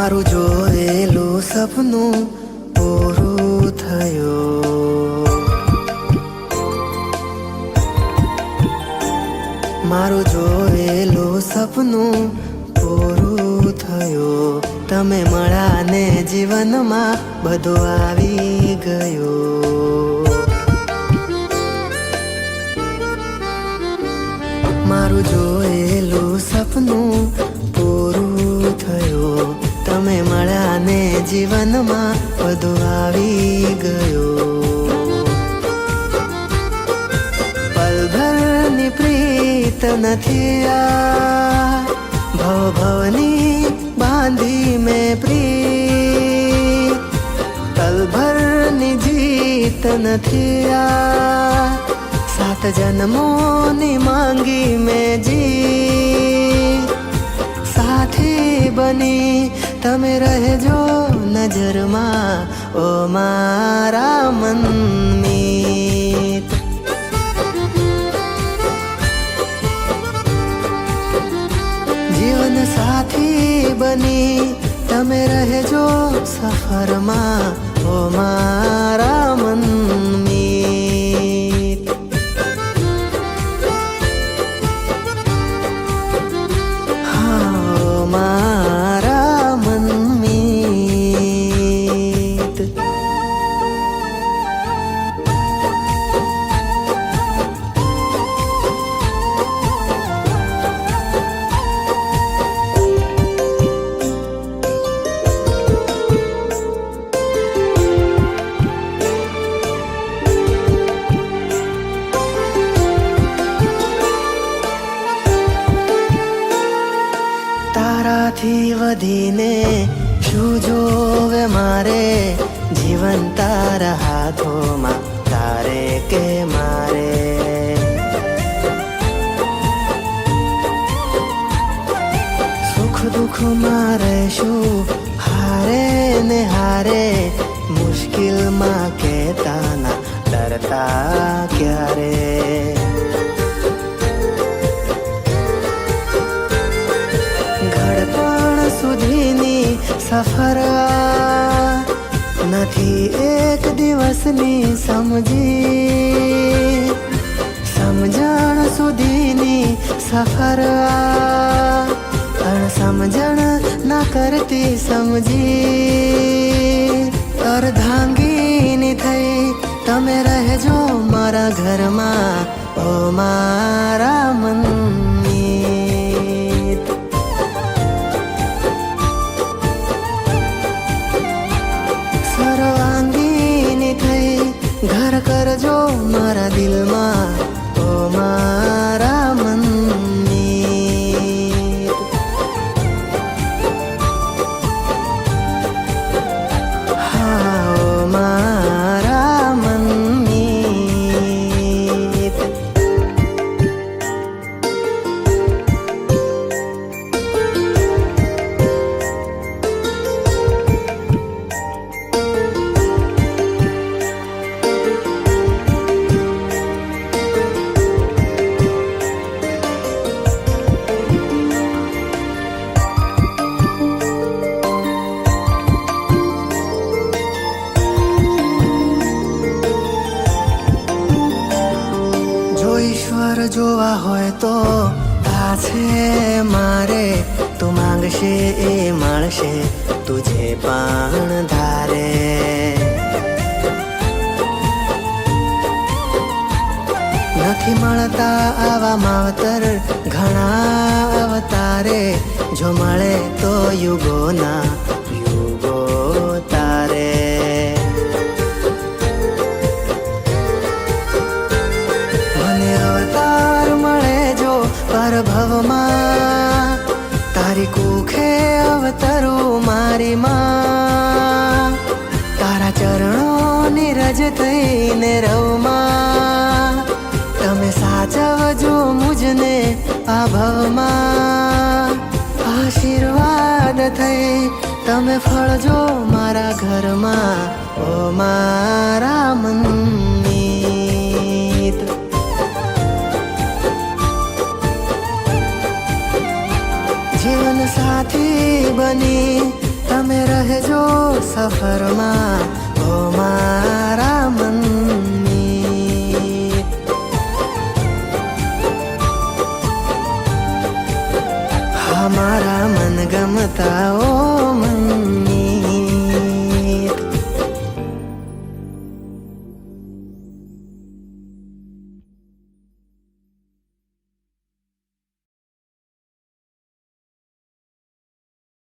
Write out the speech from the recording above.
મારું જોયેલું સપનું પૂરું થયું, મારું જોયેલું સપનું પૂરું થયું. તમે મળ્યા ને જીવનમાં બધું આવી ગયું. મારું જોયેલું સપનું પૂરું થયું. તમે મળ્યા ને જીવનમાં બધું આવી ગયું. પલભરની પ્રીત નથી આ, ભવ ભવની બાંધી મેં પ્રીત. પલભરની જીત નથી આ, સાત જન્મોની માંગી મેં જીત. સાથી બની તમે રહેજો નજરમાં, ઓ મારા મનમીત. જીવન સાથી બની તમે રહેજો સફરમાં, ઓ મારા મનમીત. હા, મારા મનમીત. તારાથી વધીને શું જોવે મારે, જીવન તારા હાથોમાં તારે કે મારે. સુખ દુઃખમાં રહેશું હારે ને હારે, મુશ્કેલમાં કહેતા ના ડરતા ક્યારે. ઘડપણ સુધીની સફર નથી એક દિવસની સમજી. સમજણ સુધીની સફર પણ સમજણ ના કરતી સમજી. અર્ધાંગીની થઈ તમે રહેજો મારા ઘરમાં, ઓ મારા મનમીત. સર્વાંગીની થઈ ઘર કરજો મારા દિલમાં, ઓ મારા મનમીત. હા, ઓ મારા મનમીત. ઈશ્વર જોવા હોય તો આ છે મારે, તું માંગશે એ મળશે તુજે પણ ધારે. નથી મળતા આવા માવતર ઘણા અવતારે, જો મળે તો યુગોના યુગો તારે. પરભવમાં તારી કુખે અવતરું મારી માં. તારા ચરણોની રજ થઈને રવમાં, તમે સાચવજો મુજને આ ભવમાં. આશીર્વાદ થઈ તમે ફળજો મારા ઘરમાં, ઓ મારા મનમીત. જીવન સાથી બની તમે તમે રહેજો સફરમાં ઓ મારા મનની. હા મારા મન ગમતા ઓ